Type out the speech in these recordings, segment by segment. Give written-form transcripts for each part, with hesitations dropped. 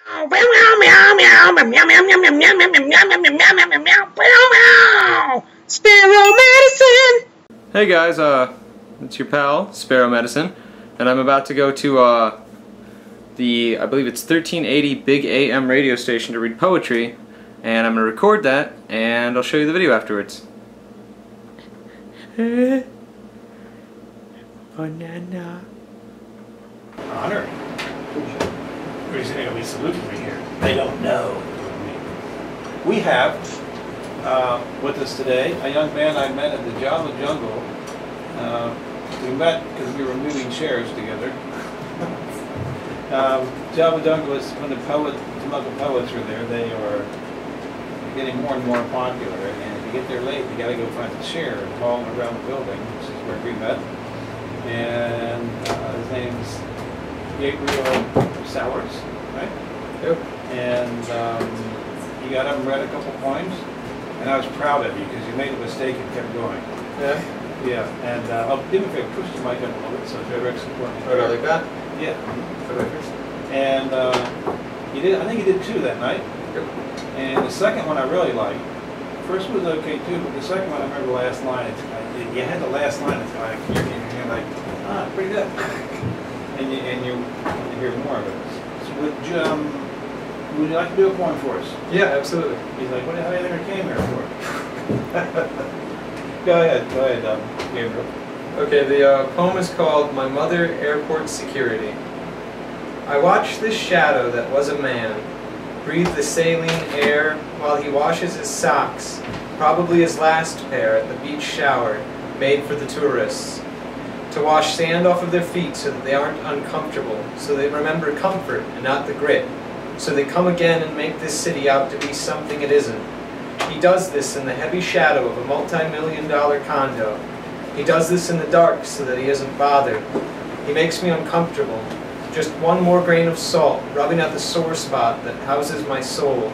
Sparrow Medicine! Hey guys, it's your pal, Sparrow Medicine, and I'm about to go to I believe it's 1380 Big AM radio station to read poetry, and I'm going to record that, and I'll show you the video afterwards. Banana. Honor. What is it? We saluting me here. They don't know. We have with us today a young man I met at the Java Jungle. We met because we were moving chairs together. Java Jungle is when the local poets are there. They are getting more and more popular, and if you get there late, you got to go find a chair and haul them around the building, which is where we met. And his name's Gabriel Sowers, right? Yep. And he got up and read a couple poems, and I was proud of you because you made a mistake and kept going. Yeah? Yeah, and I'll do me a favor, push the mic up a little bit so direct's important. Right, like that? Yeah. And you did. I think you did two that night. Yep. And the second one I really liked. First was okay too, but the second one I remember the last line. You had the last line. It's like you're like, pretty good. and you hear more of it. So would you like to do a poem for us? Yeah, absolutely. He's like, what the hell do you think I came here for? Go ahead, Gabriel. Okay, the poem is called My Mother Airport Security. I watched this shadow that was a man breathe the saline air while he washes his socks, probably his last pair at the beach shower made for the tourists, to wash sand off of their feet so that they aren't uncomfortable, so they remember comfort and not the grit, so they come again and make this city out to be something it isn't. He does this in the heavy shadow of a multi-million-dollar condo. He does this in the dark so that he isn't bothered. He makes me uncomfortable. Just one more grain of salt, rubbing at the sore spot that houses my soul.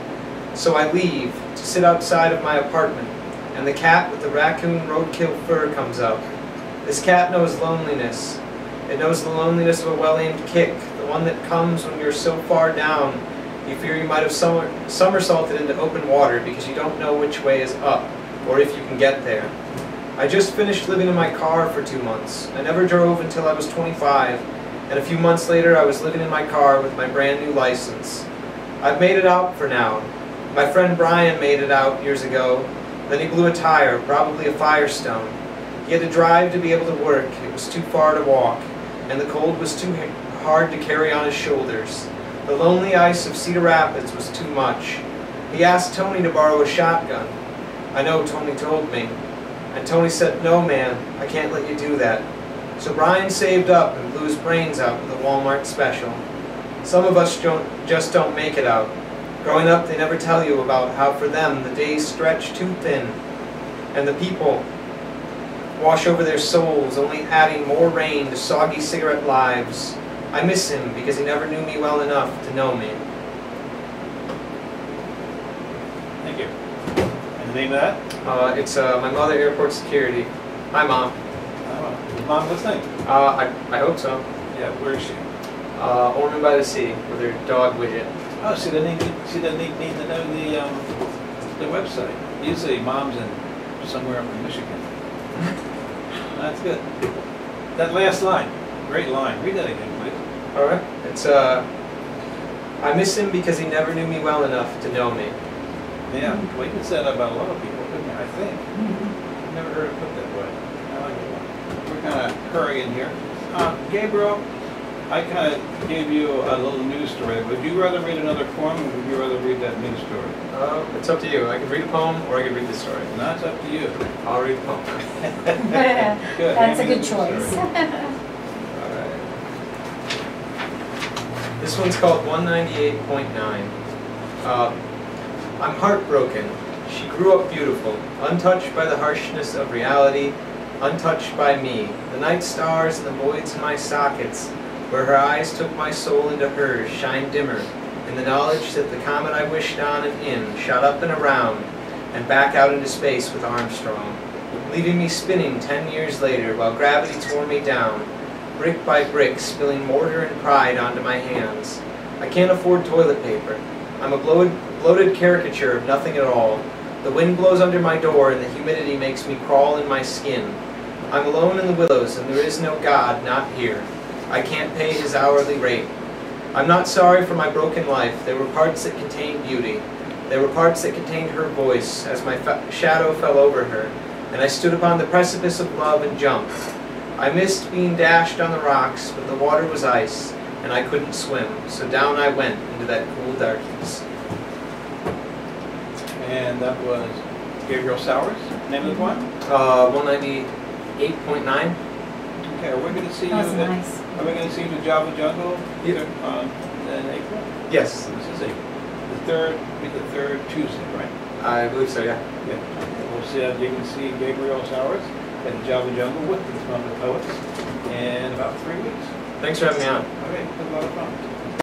So I leave, to sit outside of my apartment, and the cat with the raccoon roadkill fur comes out. This cat knows loneliness. It knows the loneliness of a well-aimed kick, the one that comes when you're so far down you fear you might have somersaulted into open water because you don't know which way is up, or if you can get there. I just finished living in my car for 2 months. I never drove until I was 25. And a few months later, I was living in my car with my brand new license. I've made it out for now. My friend Brian made it out years ago. Then he blew a tire, probably a Firestone. He had to drive to be able to work. It was too far to walk, and the cold was too hard to carry on his shoulders. The lonely ice of Cedar Rapids was too much. He asked Tony to borrow a shotgun. I know Tony told me. And Tony said, "No, man, I can't let you do that." So Brian saved up and blew his brains out with a Walmart special. Some of us just don't make it out. Growing up, they never tell you about how for them the days stretch too thin, and the people wash over their souls, only adding more rain to soggy cigarette lives. I miss him because he never knew me well enough to know me. Thank you. And the name of that? It's My Mother Airport Security. Hi, Mom. Is Mom listening? I hope so. Yeah, where is she? Ormond by the Sea, with her dog Widget. Oh, she doesn't need to know the website. Usually Mom's in somewhere up in Michigan. That's good. That last line, great line. Read that again, please. All right. It's I miss him because he never knew me well enough to know me. Yeah, well, you could say that about a lot of people, couldn't you? I think. I've never heard it put that way. I like it. We're kind of hurrying here. Gabriel, I kind of gave you a little news story. Would you rather read another poem, or would you rather read that news story? It's up to you. I could read a poem, or I could read the story. No, it's up to you. I'll read the poem. Good. That's a good choice. All right. This one's called 198.9. I'm heartbroken. She grew up beautiful, untouched by the harshness of reality, untouched by me. The night stars and the voids in my sockets, where her eyes took my soul into hers, shine dimmer, in the knowledge that the comet I wished on and in shot up and around, and back out into space with Armstrong, leaving me spinning 10 years later while gravity tore me down, brick by brick spilling mortar and pride onto my hands. I can't afford toilet paper. I'm a bloated caricature of nothing at all. The wind blows under my door and the humidity makes me crawl in my skin. I'm alone in the willows and there is no God, not here. I can't pay his hourly rate. I'm not sorry for my broken life. There were parts that contained beauty. There were parts that contained her voice as my shadow fell over her, and I stood upon the precipice of love and jumped. I missed being dashed on the rocks, but the water was ice, and I couldn't swim, so down I went into that cool darkness. And that was Gabriel Sowers, name of the poem? 198.9. Okay, are we going to see you That was at, nice. are we going to see you at Java Jungle Yep. in April? Yes, This is April. The third Tuesday, right? I believe so, yeah. Yeah. We'll see, you can see Gabriel Sowers at the Java Jungle with the Smoke of Poets in about 3 weeks. Thanks for having me on. Okay, it was a lot of fun.